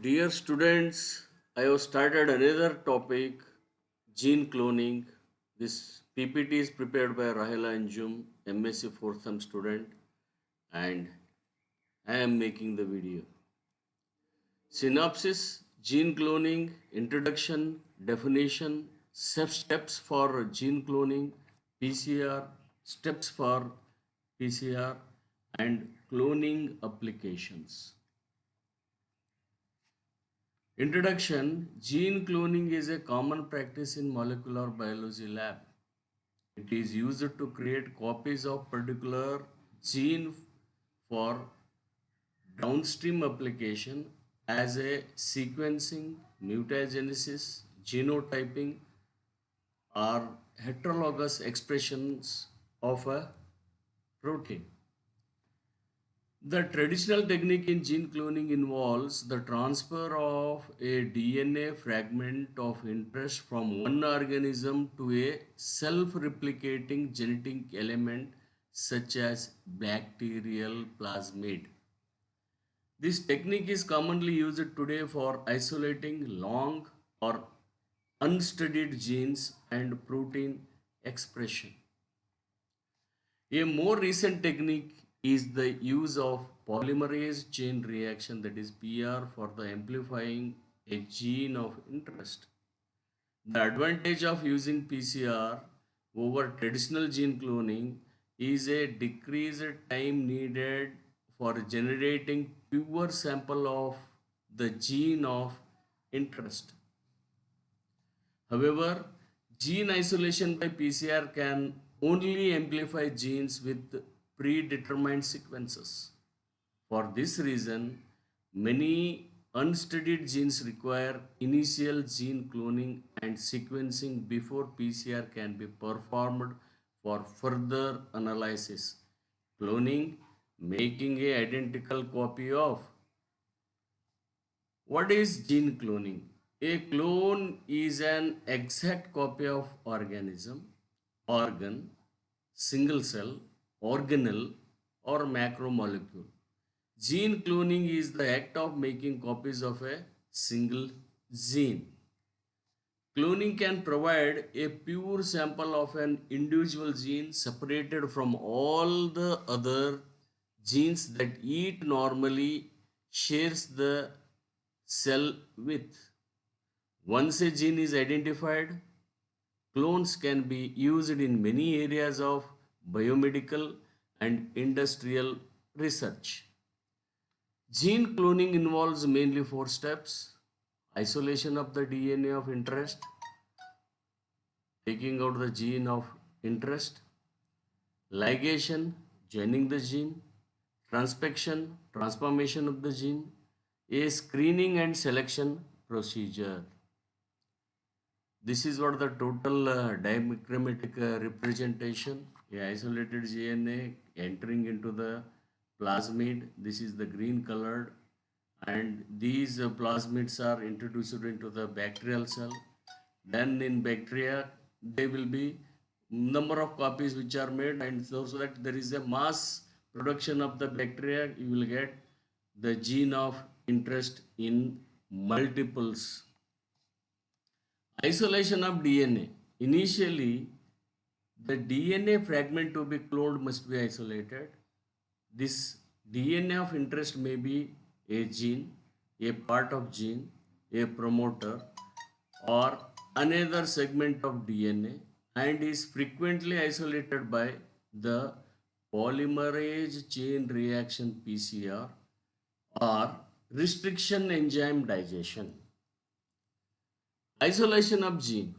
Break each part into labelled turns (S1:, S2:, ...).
S1: Dear students, I have started another topic, gene cloning. This PPT is prepared by Rahela Anjum, MSc fourth sem student, and I am making the video. Synopsis, gene cloning, introduction, definition, steps for gene cloning, PCR, steps for PCR, and cloning applications. Introduction. Gene cloning is a common practice in molecular biology lab. It is used to create copies of particular gene for downstream application as a sequencing, mutagenesis, genotyping, or heterologous expressions of a protein. The traditional technique in gene cloning involves the transfer of a DNA fragment of interest from one organism to a self-replicating genetic element such as bacterial plasmid. This technique is commonly used today for isolating long or unstudied genes and protein expression. A more recent technique is the use of polymerase chain reaction, that is PR, for the amplifying a gene of interest. The advantage of using PCR over traditional gene cloning is a decreased time needed for generating pure sample of the gene of interest. However, gene isolation by PCR can only amplify genes with predetermined sequences. For this reason, many unstudied genes require initial gene cloning and sequencing before PCR can be performed for further analysis. Cloning, making a identical copy of. What is gene cloning? A clone is an exact copy of organism, organ, single cell, organelle, or macromolecule. Gene cloning is the act of making copies of a single gene. Cloning can provide a pure sample of an individual gene separated from all the other genes that it normally shares the cell with. Once a gene is identified, clones can be used in many areas of biomedical and industrial research. Gene cloning involves mainly four steps: isolation of the DNA of interest, taking out the gene of interest, ligation, joining the gene, transfection, transformation of the gene, a screening and selection procedure. This is what the total diagrammatic representation, a isolated DNA entering into the plasmid. This is the green colored, and these plasmids are introduced into the bacterial cell. Then in bacteria, they will be number of copies which are made, and so that there is a mass production of the bacteria, you will get the gene of interest in multiples. Isolation of DNA. Initially, the DNA fragment to be cloned must be isolated. This DNA of interest may be a gene, a part of gene, a promoter, or another segment of DNA, and is frequently isolated by the polymerase chain reaction PCR or restriction enzyme digestion. Isolation of gene.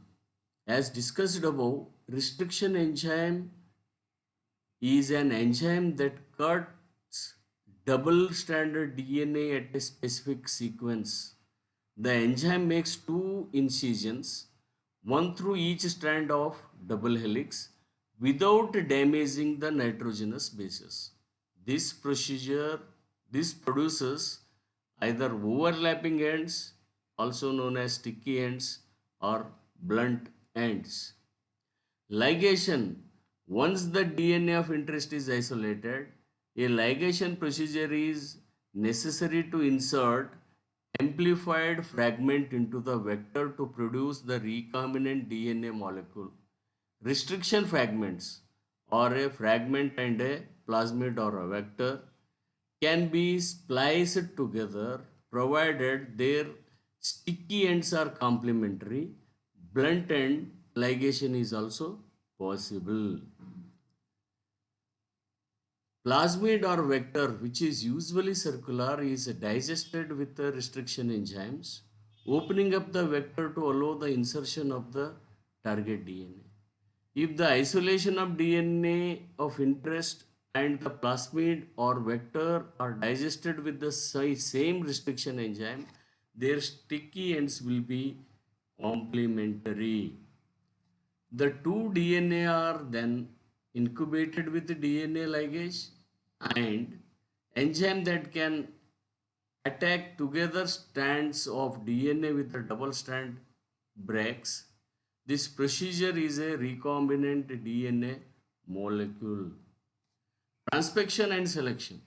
S1: As discussed above, restriction enzyme is an enzyme that cuts double-stranded DNA at a specific sequence. The enzyme makes two incisions, one through each strand of double helix, without damaging the nitrogenous bases. This procedure, this produces either overlapping ends, also known as sticky ends, or blunt ends. Ligation. Once the DNA of interest is isolated, a ligation procedure is necessary to insert amplified fragment into the vector to produce the recombinant DNA molecule. Restriction fragments, or a fragment and a plasmid or a vector, can be spliced together provided their sticky ends are complementary. Blunt end ligation is also possible. Plasmid or vector, which is usually circular, is digested with the restriction enzymes, opening up the vector to allow the insertion of the target DNA. If the isolation of DNA of interest and the plasmid or vector are digested with the same restriction enzyme, their sticky ends will be complementary. The two DNA are then incubated with the DNA ligase and enzyme that can attack together strands of DNA with a double strand breaks. This procedure is a recombinant DNA molecule. Transfection and selection.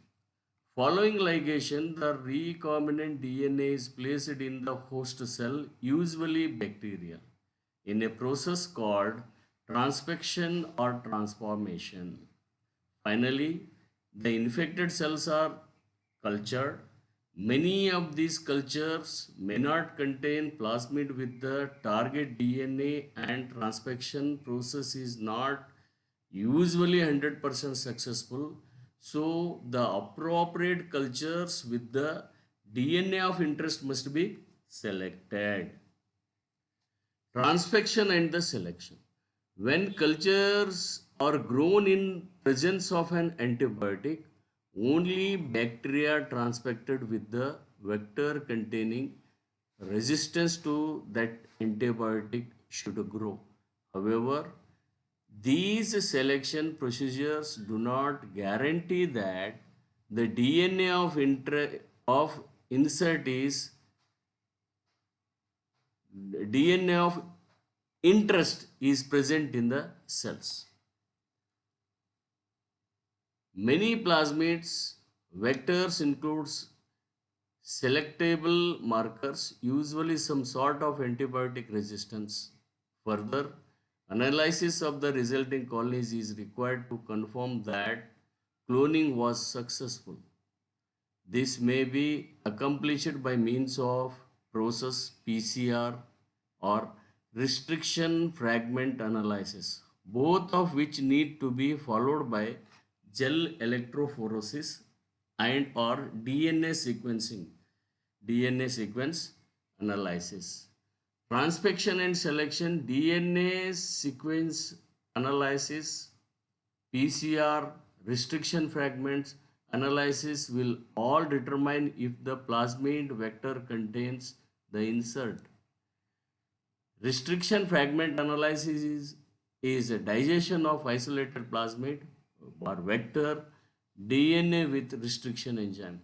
S1: Following ligation, the recombinant DNA is placed in the host cell, usually bacteria, in a process called transfection or transformation. Finally, the infected cells are cultured. Many of these cultures may not contain plasmid with the target DNA, and transfection process is not usually 100% successful. So the appropriate cultures with the DNA of interest must be selected. Transfection and the selection. When cultures are grown in presence of an antibiotic, only bacteria transfected with the vector containing resistance to that antibiotic should grow. However, these selection procedures do not guarantee that the DNA of insert is DNA of interest is present in the cells. Many plasmids vectors includes selectable markers, usually some sort of antibiotic resistance. Further, analysis of the resulting colonies is required to confirm that cloning was successful. This may be accomplished by means of process PCR or restriction fragment analysis, both of which need to be followed by gel electrophoresis and or DNA sequence analysis. Transfection and selection, DNA sequence analysis, PCR, restriction fragments analysis will all determine if the plasmid vector contains the insert. Restriction fragment analysis is a digestion of isolated plasmid or vector DNA with restriction enzyme.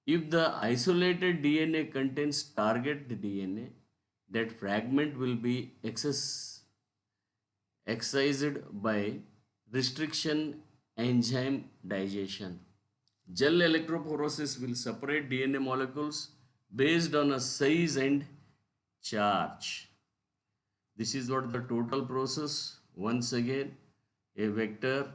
S1: If the isolated DNA contains target DNA, that fragment will be excised by restriction enzyme digestion. Gel electrophoresis will separate DNA molecules based on a size and charge. This is what the total process. Once again, a vector,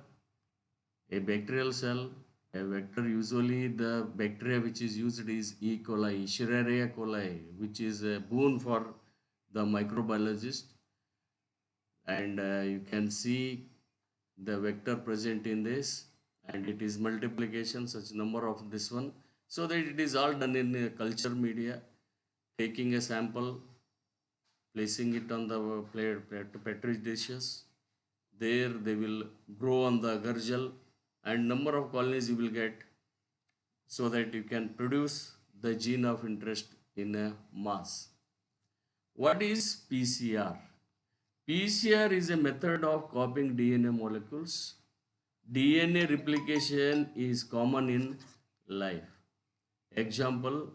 S1: a bacterial cell, a vector, usually the bacteria which is used is E. coli, Escherichia coli, which is a boon for the microbiologist. And you can see the vector present in this, and it is multiplication, such number of this one, so that it is all done in a culture media, taking a sample, placing it on the petri dishes. There they will grow on the agar gel, and number of colonies you will get, so that you can produce the gene of interest in a mass. What is PCR? PCR is a method of copying DNA molecules. DNA replication is common in life. Example,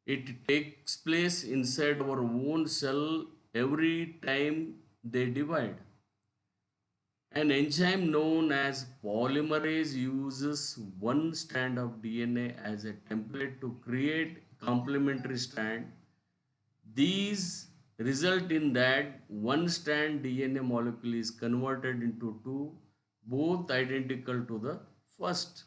S1: it takes place inside our own cell every time they divide. An enzyme known as polymerase uses one strand of DNA as a template to create complementary strand. These result in that one strand DNA molecule is converted into two, both identical to the first.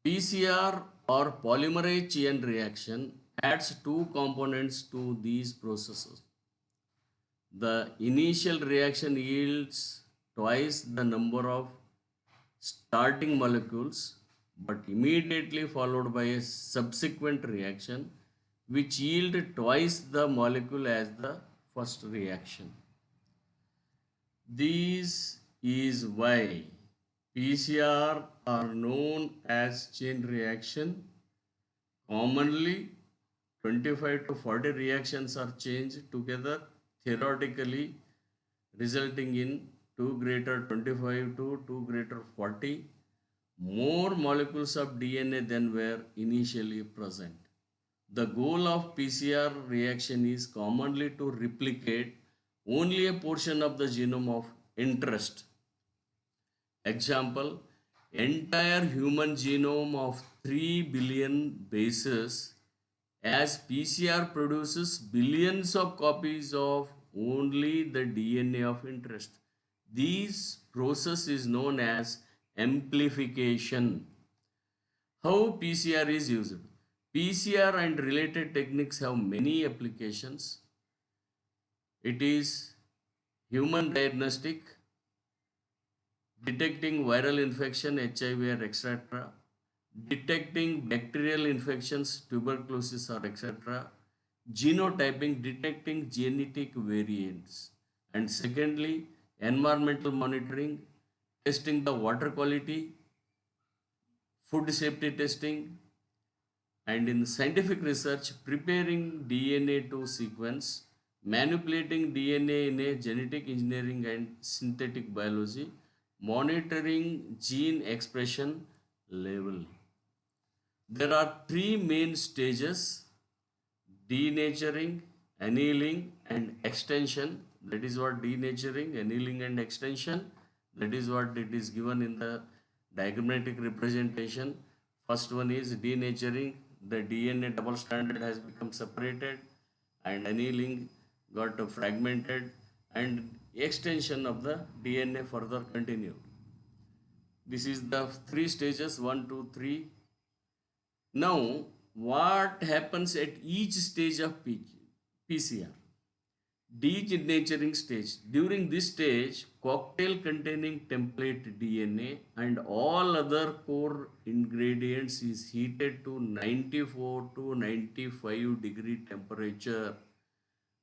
S1: PCR or polymerase chain reaction adds two components to these processes. The initial reaction yields twice the number of starting molecules, but immediately followed by a subsequent reaction which yield twice the molecule as the first reaction. This is why PCR are known as chain reaction. Commonly, 25 to 40 reactions are changed together theoretically, resulting in 2 greater 25 to 2 greater 40 more molecules of DNA than were initially present. The goal of PCR reaction is commonly to replicate only a portion of the genome of interest. Example, entire human genome of 3 billion bases, as PCR produces billions of copies of only the DNA of interest. This process is known as amplification. How PCR is used? PCR and related techniques have many applications. It is human diagnostic, detecting viral infection, HIV or etc., detecting bacterial infections, tuberculosis or etc., genotyping, detecting genetic variants, and secondly, environmental monitoring, testing the water quality, food safety testing, and in scientific research, preparing DNA to sequence, manipulating DNA in a genetic engineering and synthetic biology, monitoring gene expression level. There are three main stages: denaturing, annealing, and extension. That is what denaturing, annealing, and extension. That is what it is given in the diagrammatic representation. First one is denaturing. The DNA double stranded has become separated, and annealing got fragmented, and extension of the DNA further continued. This is the three stages: one, two, three. Now, what happens at each stage of PCR? Denaturing stage. During this stage, cocktail containing template DNA and all other core ingredients is heated to 94 to 95 degree temperature.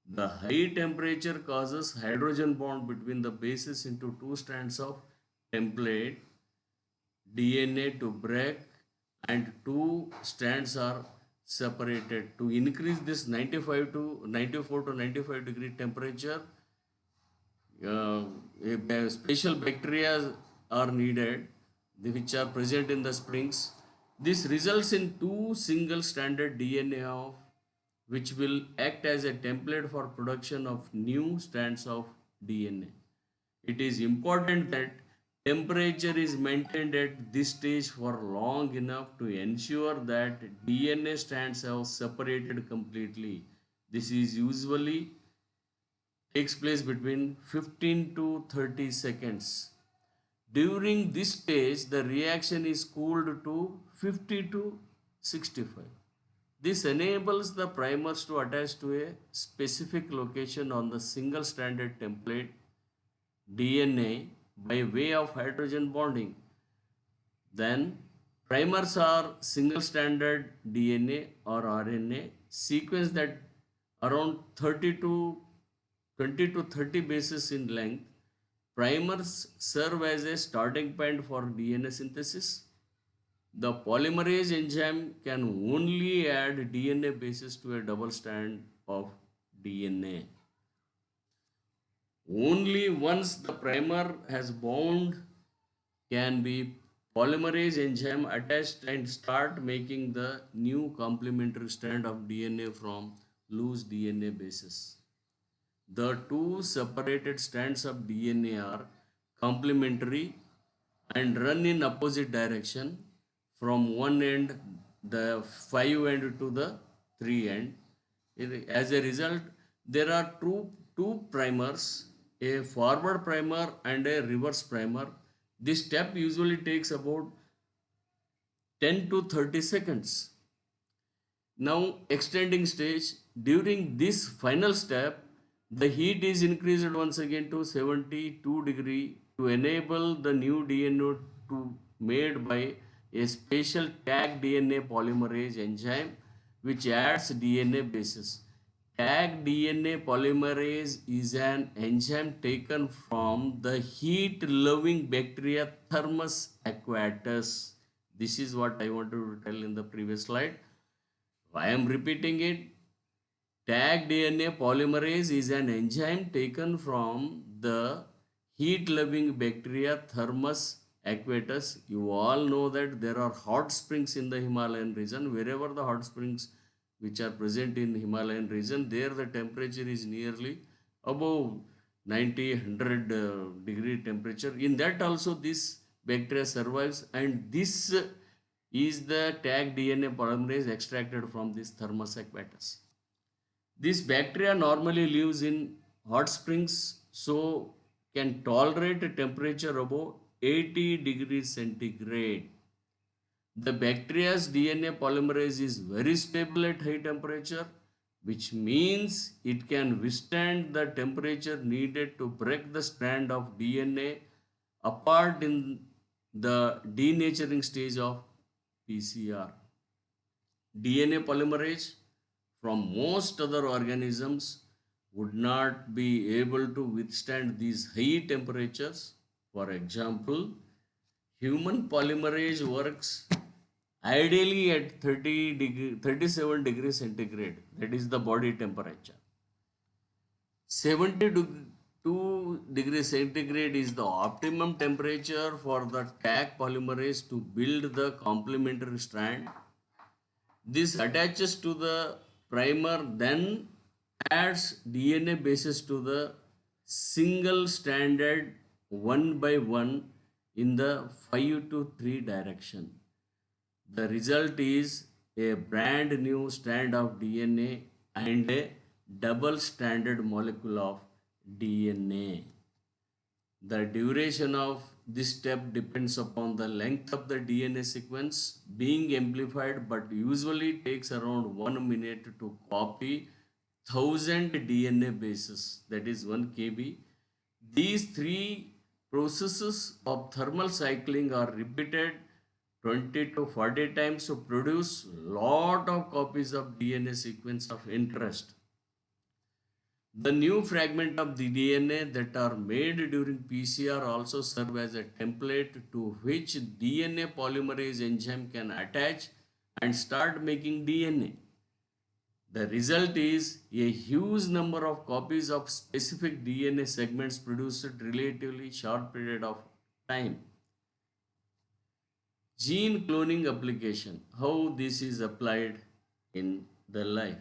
S1: The high temperature causes hydrogen bond between the bases into two strands of template DNA to break, and two strands are separated. To increase this 95 to 94 to 95 degree temperature, uh, special bacteria are needed which are present in the springs. This results in two single stranded DNA of which will act as a template for production of new strands of DNA. It is important that temperature is maintained at this stage for long enough to ensure that DNA strands have separated completely. This is usually takes place between 15 to 30 seconds. During this stage, the reaction is cooled to 50 to 65. This enables the primers to attach to a specific location on the single stranded template DNA by way of hydrogen bonding. Then, primers are single stranded DNA or RNA sequence that around 30 to 20 to 30 bases in length. Primers serve as a starting point for DNA synthesis. The polymerase enzyme can only add DNA bases to a double strand of DNA. Only once the primer has bound can be polymerase enzyme attached and start making the new complementary strand of DNA from loose DNA bases. The two separated strands of DNA are complementary and run in opposite direction. From one end, the 5 end to the 3 end. As a result, there are two primers, a forward primer and a reverse primer. This step usually takes about 10 to 30 seconds. Now, extending stage. During this final step, the heat is increased once again to 72 degree to enable the new DNA to made by a special tag DNA polymerase enzyme which adds DNA bases. Tag DNA polymerase is an enzyme taken from the heat-loving bacteria Thermus aquatus. This is what I wanted to tell in the previous slide. I am repeating it. Tag DNA polymerase is an enzyme taken from the heat-loving bacteria Thermus aquatus. You all know that there are hot springs in the Himalayan region. Wherever the hot springs which are present in Himalayan region, there the temperature is nearly above 90, 100 degree temperature. In that also this bacteria survives, and this is the tag DNA polymerase extracted from this Thermus aquatus. This bacteria normally lives in hot springs, so can tolerate a temperature above 80 degrees centigrade. The bacteria's DNA polymerase is very stable at high temperature, which means it can withstand the temperature needed to break the strand of DNA apart in the denaturing stage of PCR. DNA polymerase from most other organisms would not be able to withstand these high temperatures. For example, human polymerase works ideally at 37 degrees centigrade, that is the body temperature. 72 degrees centigrade is the optimum temperature for the tag polymerase to build the complementary strand. This attaches to the primer, then adds DNA bases to the single stranded one by one in the 5 to 3 direction. The result is a brand new strand of DNA and a double stranded molecule of DNA. The duration of this step depends upon the length of the DNA sequence being amplified, but usually takes around 1 minute to copy 1000 DNA bases, that is 1 kb. These three processes of thermal cycling are repeated 20 to 40 times to produce lot of copies of DNA sequence of interest. The new fragment of the DNA that are made during PCR also serve as a template to which DNA polymerase enzyme can attach and start making DNA. The result is a huge number of copies of specific DNA segments produced relatively short period of time. Gene cloning application, how this is applied in the life.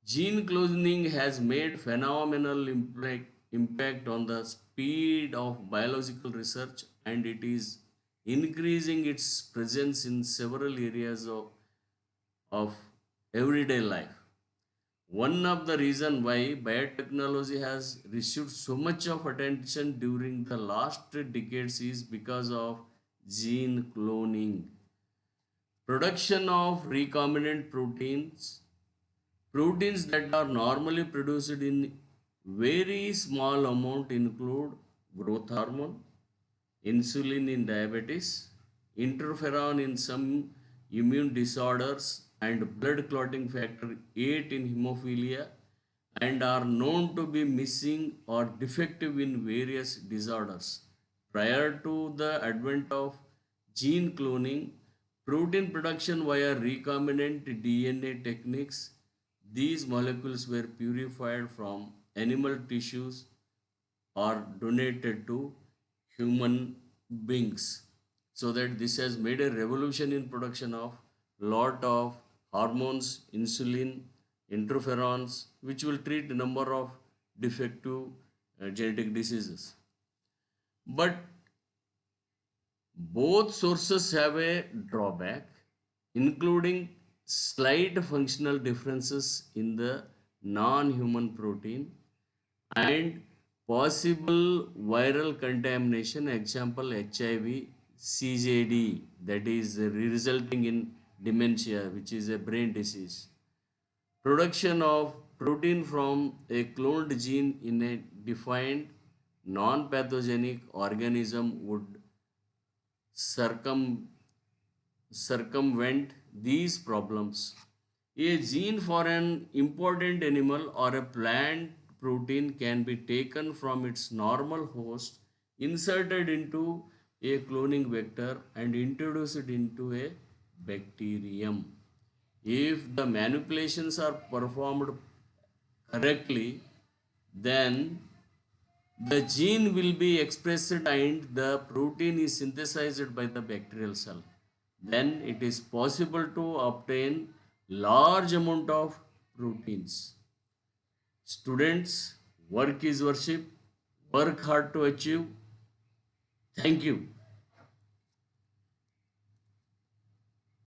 S1: Gene cloning has made phenomenal impact on the speed of biological research, and it is increasing its presence in several areas of everyday life. One of the reasons why biotechnology has received so much of attention during the last decades is because of gene cloning. Production of recombinant proteins, proteins that are normally produced in very small amount include growth hormone, insulin in diabetes, interferon in some immune disorders, and blood clotting factor 8 in hemophilia, and are known to be missing or defective in various disorders. Prior to the advent of gene cloning, protein production via recombinant DNA techniques, these molecules were purified from animal tissues or donated to human beings, so that this has made a revolution in production of lot of hormones, insulin, interferons, which will treat a number of defective genetic diseases. But both sources have a drawback. including slight functional differences in the non-human protein and possible viral contamination, example HIV, CJD, that is resulting in dementia, which is a brain disease. Production of protein from a cloned gene in a defined non-pathogenic organism would circum circumvent these problems. A gene for an important animal or a plant protein can be taken from its normal host, inserted into a cloning vector, and introduced into a bacterium. If the manipulations are performed correctly, then the gene will be expressed and the protein is synthesized by the bacterial cell. Then it is possible to obtain large amount of proteins. Students, work is worship. Work hard to achieve. Thank you.